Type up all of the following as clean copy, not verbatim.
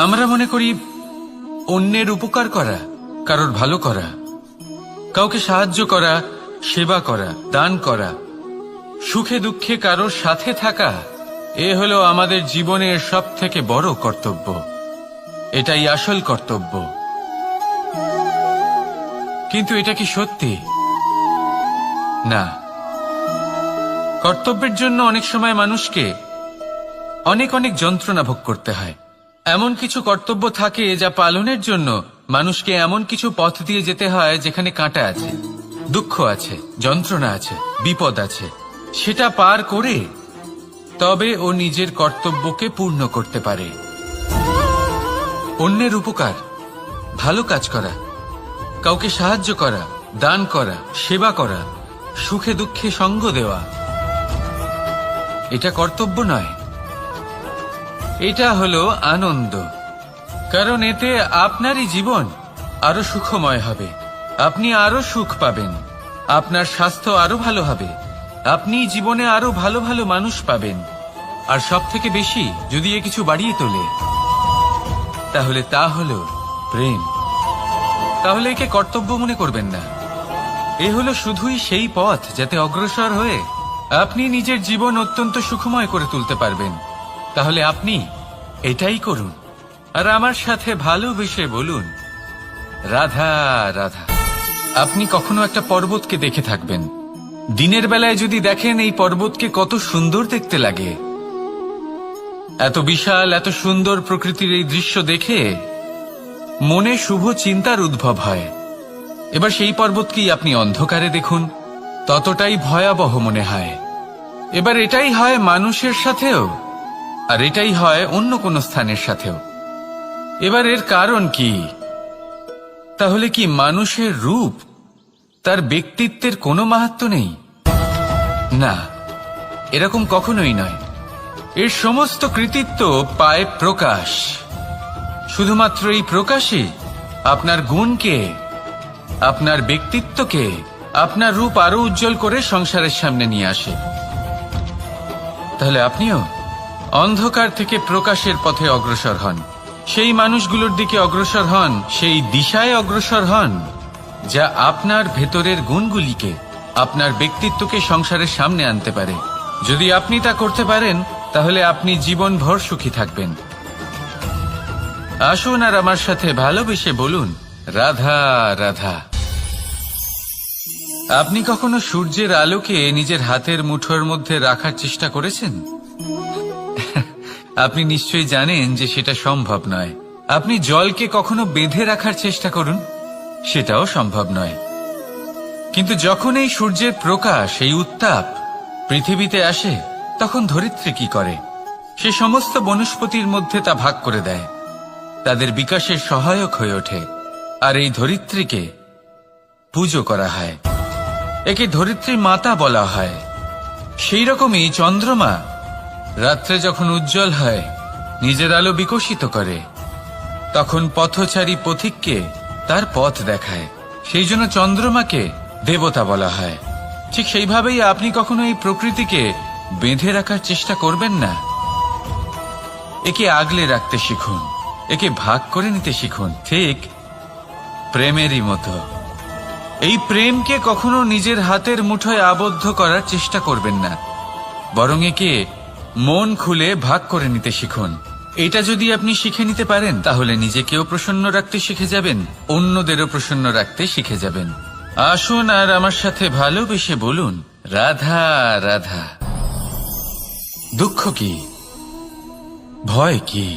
আমরা মনে করি অন্যের উপকার করা, কারোর ভালো করা, কাউকে সাহায্য করা, সেবা করা, দান করা, সুখে দুঃখে কারোর সাথে থাকা, এ হলো আমাদের জীবনের সবথেকে বড় কর্তব্য। এটাই আসল কর্তব্য। কিন্তু এটা কি সত্যি? না। কর্তব্যের জন্য অনেক সময় মানুষকে অনেক অনেক যন্ত্রণা ভোগ করতে হয়। এমন কিছু কর্তব্য থাকে যা পালনের জন্য মানুষকে এমন কিছু পথ দিয়ে যেতে হয় যেখানে কাঁটা আছে, দুঃখ আছে, যন্ত্রণা আছে, বিপদ আছে। সেটা পার করে তবে ও নিজের কর্তব্যকে পূর্ণ করতে পারে। অন্যের উপকার, ভালো কাজ করা, কাউকে সাহায্য করা, দান করা, সেবা করা, সুখে দুঃখে সঙ্গ দেওয়া, এটা কর্তব্য নয়, এটা হলো আনন্দ। কারণ এতে আপনারই জীবন আরো সুখময় হবে, আপনি আরো সুখ পাবেন, আপনার স্বাস্থ্য আরো ভালো হবে, আপনি জীবনে আরো ভালো ভালো মানুষ পাবেন। আর সব থেকে বেশি যদি এ কিছু বাড়িয়ে তোলে তাহলে তা হলো প্রেম। তাহলে একে কর্তব্য মনে করবেন না, এ হলো শুধুই সেই পথ যাতে অগ্রসর হয়ে আপনি নিজের জীবন অত্যন্ত সুখময় করে তুলতে পারবেন। তাহলে আপনি এটাই করুন আর আমার সাথে ভালোবেসে বলুন, রাধা রাধা। আপনি কখনো একটা পর্বতকে দেখে থাকবেন। দিনের বেলায় যদি দেখেন এই পর্বতকে কত সুন্দর দেখতে লাগে, এত বিশাল এত সুন্দর প্রকৃতির এই দৃশ্য দেখে মনে শুভ চিন্তার উদ্ভব হয়। এবার সেই পর্বতকেই আপনি অন্ধকারে দেখুন, ততটাই ভয়াবহ মনে হয়। এবার এটাই হয় মানুষের সাথেও, আর এটাই হয় অন্য কোনো স্থানের সাথেও। এবার এর কারণ কি? তাহলে কি মানুষের রূপ, তার ব্যক্তিত্বের কোনো মাহাত্ম্য নেই? না, এরকম কখনোই নয়। এর সমস্ত কৃতিত্ব পায় প্রকাশ। শুধুমাত্র এই প্রকাশই আপনার গুণকে, আপনার ব্যক্তিত্বকে, আপনার রূপ আরো উজ্জ্বল করে সংসারের সামনে নিয়ে আসে। তাহলে আপনিও অন্ধকার থেকে প্রকাশের পথে অগ্রসর হন, সেই মানুষগুলোর দিকে অগ্রসর হন, সেই দিশায় অগ্রসর হন যা আপনার ভেতরের গুণগুলিকে, আপনার ব্যক্তিত্বকে সংসারের সামনে আনতে পারে। যদি আপনি তা করতে পারেন তাহলে আপনি জীবনভর সুখী থাকবেন। আসুন আর আমার সাথে ভালোবেসে বলুন, রাধা রাধা। আপনি কখনো সূর্যের আলোকে নিজের হাতের মুঠোর মধ্যে রাখার চেষ্টা করেছেন? আপনি নিশ্চয়ই জানেন যে সেটা সম্ভব নয়। আপনি জলকে কখনো বেঁধে রাখার চেষ্টা করুন, সেটাও সম্ভব নয়। কিন্তু যখন এই সূর্যের প্রকাশ, এই উত্তাপ পৃথিবীতে আসে, তখন ধরিত্রী কি করে? সে সমস্ত বনস্পতির মধ্যে তা ভাগ করে দেয়, তাদের বিকাশের সহায়ক হয়ে ওঠে। আর এই ধরিত্রীকে পুজো করা হয়, একে ধরিত্রী মাতা বলা হয়। সেই রকমই চন্দ্রমা রাত্রে যখন উজ্জ্বল হয়, নিজের আলো বিকশিত করে, তখন পথচারী পথিককে তার পথ দেখায়। সেই জন্য চন্দ্রমাকে দেবতা বলা হয়। ঠিক সেইভাবেই আপনি কখনো এই প্রকৃতিকে বেঁধে রাখার চেষ্টা করবেন না। একে আগলে রাখতে শিখুন, একে ভাগ করে নিতে শিখুন, ঠিক প্রেমেরই মতো। এই প্রেমকে কখনো নিজের হাতের মুঠোয় আবদ্ধ করার চেষ্টা করবেন না, বরং একে মন খুলে ভাগ করে নিতে শিখুন। এটা যদি আপনি শিখে নিতে পারেন তাহলে নিজেকেও প্রসন্ন রাখতে শিখে যাবেন, অন্যদেরও প্রসন্ন রাখতে শিখে যাবেন। আসুন আর আমার সাথে ভালোবেসে বলুন, রাধা রাধা। দুঃখ কি, ভয় কি,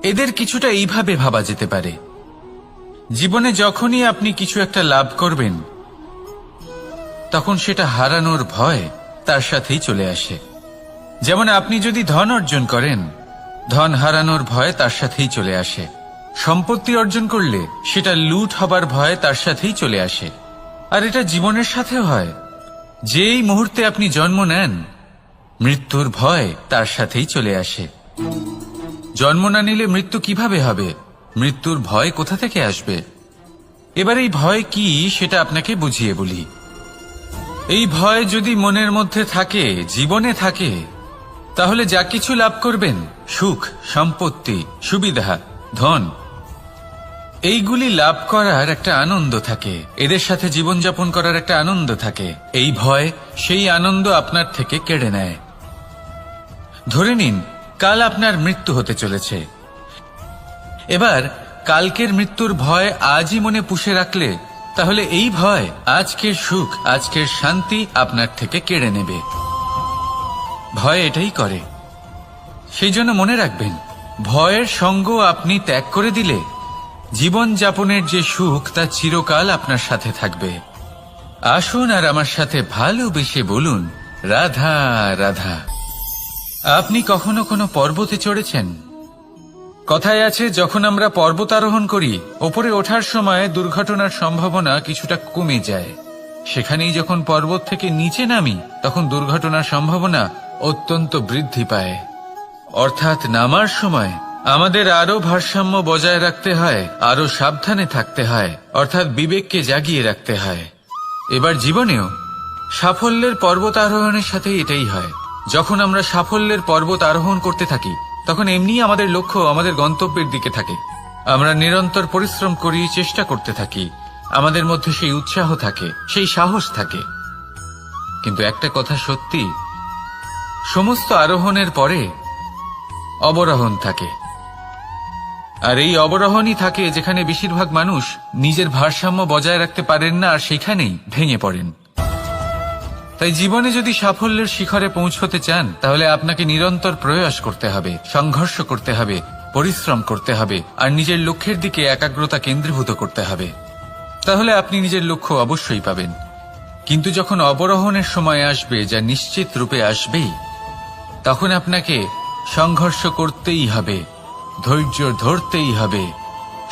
এদের কিছুটা এইভাবে ভাবা যেতে পারে। জীবনে যখনই আপনি কিছু একটা লাভ করবেন, তখন সেটা হারানোর ভয় তার সাথেই চলে আসে। যেমন আপনি যদি ধন অর্জন করেন, ধন হারানোর ভয় তার সাথেই চলে আসে। সম্পত্তি অর্জন করলে সেটা লুট হবার ভয় তার সাথেই চলে আসে। আর এটা জীবনের সাথেও হয়। যেই মুহূর্তে আপনি জন্ম নেন, মৃত্যুর ভয় তার সাথেই চলে আসে। জন্ম না নিলে মৃত্যু কিভাবে হবে? মৃত্যুর ভয় কোথা থেকে আসবে? এবার এই ভয় কি সেটা আপনাকে বুঝিয়ে বলি। এই ভয় যদি মনের মধ্যে থাকে, জীবনে থাকে, তাহলে যা কিছু লাভ করবেন সুখ, সম্পত্তি, সুবিধা, ধন, এইগুলি লাভ করার একটা আনন্দ থাকে, এদের সাথে জীবনযাপন করার একটা আনন্দ থাকে। এই ভয় সেই আনন্দ আপনার থেকে কেড়ে নেয়। ধরে নিন কাল আপনার মৃত্যু হতে চলেছে। এবার কালকের মৃত্যুর ভয় আজই মনে পুষে রাখলে তাহলে এই ভয় আজকের সুখ, আজকের শান্তি আপনার থেকে কেড়ে নেবে। ভয় এটাই করে। সেই জন্য মনে রাখবেন, ভয়ের সঙ্গ আপনি ত্যাগ করে দিলে জীবন যাপনের যে সুখ তা চিরকাল আপনার সাথে থাকবে। আসুন আর আমার সাথে ভালোবেসে বলুন, রাধা রাধা। আপনি কখনো কোনো পর্বতে চড়েছেন? কথায় আছে, যখন আমরা পর্বতারোহণ করি ওপরে ওঠার সময় দুর্ঘটনার সম্ভাবনা কিছুটা কমে যায়। সেখানেই যখন পর্বত থেকে নিচে নামি তখন দুর্ঘটনার সম্ভাবনা অত্যন্ত বৃদ্ধি পায়। অর্থাৎ নামার সময় আমাদের আরো ভারসাম্য বজায় রাখতে হয়, আরো সাবধানে থাকতে হয়, অর্থাৎ বিবেককে জাগিয়ে রাখতে হয়। এবার জীবনেও সাফল্যের পর্বত আরোহণের সাথে এটাই হয়। যখন আমরা সাফল্যের পর্বত আরোহণ করতে থাকি তখন এমনি আমাদের লক্ষ্য আমাদের গন্তব্যের দিকে থাকে। আমরা নিরন্তর পরিশ্রম করি, চেষ্টা করতে থাকি, আমাদের মধ্যে সেই উৎসাহ থাকে, সেই সাহস থাকে। কিন্তু একটা কথা সত্যি, সমস্ত আরোহণের পরে অবরোহণ থাকে। আর এই অবরোহণই থাকে যেখানে বেশিরভাগ মানুষ নিজের ভারসাম্য বজায় রাখতে পারেন না, আর সেখানেই ভেঙে পড়েন। তাই জীবনে যদি সাফল্যের শিখরে পৌঁছতে চান তাহলে আপনাকে নিরন্তর প্রয়াস করতে হবে, সংঘর্ষ করতে হবে, পরিশ্রম করতে হবে, আর নিজের লক্ষ্যের দিকে একাগ্রতা কেন্দ্রীভূত করতে হবে। তাহলে আপনি নিজের লক্ষ্য অবশ্যই পাবেন। কিন্তু যখন অবরোহণের সময় আসবে, যা নিশ্চিত রূপে আসবেই, তখন আপনাকে সংঘর্ষ করতেই হবে, ধৈর্য ধরতেই হবে,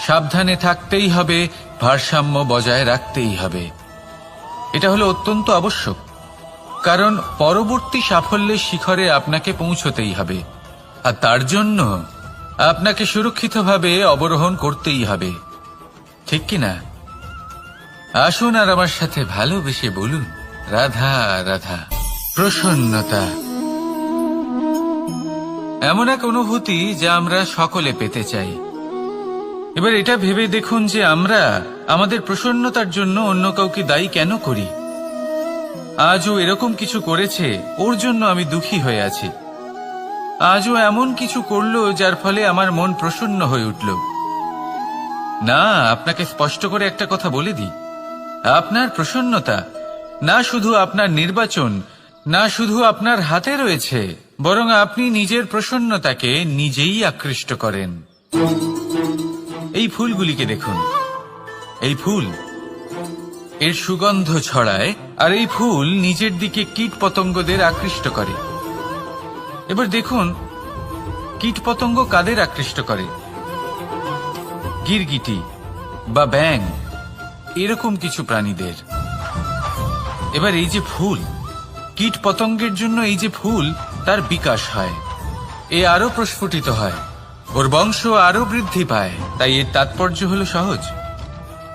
সাবধানে থাকতেই হবে, ভারসাম্য বজায় রাখতেই হবে। এটা হলো অত্যন্ত আবশ্যক, কারণ পরবর্তী সাফল্যের শিখরে আপনাকে পৌঁছতেই হবে, আর তার জন্য আপনাকে সুরক্ষিতভাবে অবরোহণ করতেই হবে। ঠিক কিনা? আসুন আর আমার সাথে ভালোবেসে বলুন, রাধা রাধা। প্রসন্নতা এমন এক অনুভূতি যা আমরা সকলে পেতে চাই। এবার এটা ভেবে দেখুন যে আমরা আমাদের প্রসন্নতার জন্য অন্য কাউকে দায়ী কেন করি। আজও এরকম কিছু করেছে, ওর জন্য আমি দুঃখী হয়ে আছি। আজও এমন কিছু করলো যার ফলে আমার মন প্রসন্ন হয়ে উঠল। না, আপনাকে স্পষ্ট করে একটা কথা বলে দিই, আপনার প্রসন্নতা না শুধু আপনার নির্বাচন, না শুধু আপনার হাতে রয়েছে, বরং আপনি নিজের প্রসন্নতাকে নিজেই আকৃষ্ট করেন। এই ফুলগুলিকে দেখুন, এই ফুল এর সুগন্ধ ছড়ায়, আর এই ফুল নিজের দিকে কীট পতঙ্গদের আকৃষ্ট করে। এবার দেখুন কীট পতঙ্গ কাদের আকৃষ্ট করে? গিরগিটি বা ব্যাঙ, এরকম কিছু প্রাণীদের। এবার এই যে ফুল, কীট পতঙ্গের জন্য এই যে ফুল, তার বিকাশ হয়, এ আরো প্রস্ফুটিত হয়, ওর বংশ আরো বৃদ্ধি পায়। তাই এর তাৎপর্য হলো সহজ,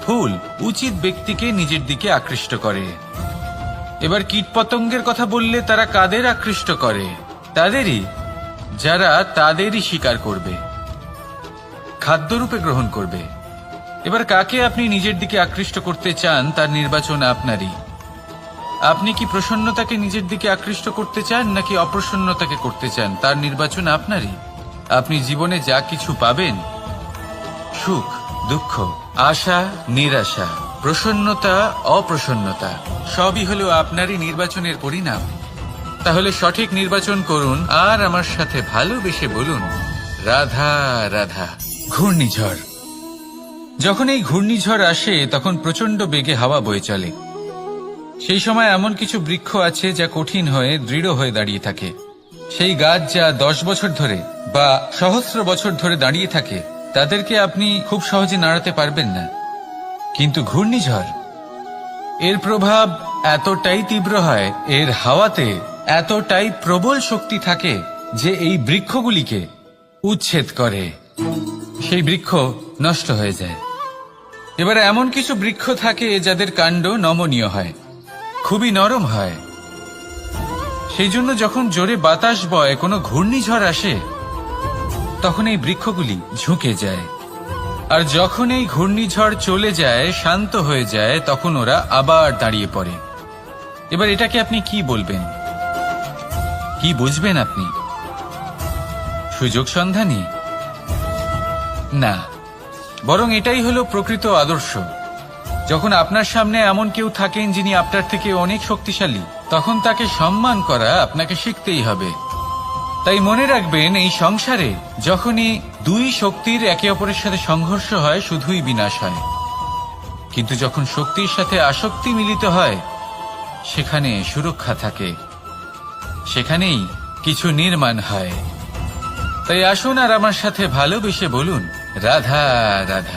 ফুল উচিত ব্যক্তিকে নিজের দিকে আকৃষ্ট করে। এবার কীটপতঙ্গের কথা বললে তারা কাদের আকৃষ্ট করে? তাদেরই যারা তাদেরই শিকার করবে, খাদ্যরূপে গ্রহণ করবে। এবার কাকে আপনি নিজের দিকে আকৃষ্ট করতে চান তার নির্বাচন আপনারই। আপনি কি প্রসন্নতাকে নিজের দিকে আকৃষ্ট করতে চান নাকি অপ্রসন্নতাকে করতে চান, তার নির্বাচন আপনারই। আপনি জীবনে যা কিছু পাবেন, সুখ, দুঃখ, আশা, নিরাশা, প্রসন্নতা, অপ্রসন্নতা, সবই হলো আপনারই নির্বাচনের পরিণাম। তাহলে সঠিক নির্বাচন করুন আর আমার সাথে ভালোবেসে বলুন, রাধা রাধা। ঘূর্ণিঝড়, যখন এই ঘূর্ণিঝড় আসে তখন প্রচন্ড বেগে হাওয়া বয়ে চলে। সেই সময় এমন কিছু বৃক্ষ আছে যা কঠিন হয়ে দৃঢ় হয়ে দাঁড়িয়ে থাকে। সেই গাছ যা 10 বছর ধরে বা সহস্র বছর ধরে দাঁড়িয়ে থাকে, তাদেরকে আপনি খুব সহজে নাড়াতে পারবেন না। কিন্তু ঘূর্ণিঝড়, এর প্রভাব এতটাই তীব্র হয়, এর হাওয়াতে এতটাই প্রবল শক্তি থাকে যে এই বৃক্ষগুলিকে উচ্ছেদ করে, সেই বৃক্ষ নষ্ট হয়ে যায়। এবার এমন কিছু বৃক্ষ থাকে যাদের কাণ্ড নমনীয় হয়, খুবই নরম হয়। সেই জন্য যখন জোরে বাতাস বয়, কোনো ঘূর্ণিঝড় আসে, তখন এই বৃক্ষগুলি ঝুঁকে যায়, আর যখন এই ঘূর্ণিঝড় চলে যায়, শান্ত হয়ে যায়, তখন ওরা আবার দাঁড়িয়ে পড়ে। এবার এটাকে আপনি কি বলবেন? কি বুঝবেন আপনি? সুযোগ সন্ধানী? না, বরং এটাই হলো প্রকৃত আদর্শ। যখন আপনার সামনে এমন কেউ থাকেন যিনি আপনার থেকে অনেক শক্তিশালী, তখন তাকে সম্মান করা আপনাকে শিখতেই হবে। তাই মনে রাখবেন, এই সংসারে যখনই দুই শক্তির একে অপরের সাথে সংঘর্ষ হয়, শুধুই বিনাশ হয়। কিন্তু যখন শক্তির সাথে আসক্তি মিলিত হয়, সেখানে সুরক্ষা থাকে, সেখানেই কিছু নির্মাণ হয়। তাই আসুন আর আমার সাথে ভালোবেসে বলুন, রাধা রাধা।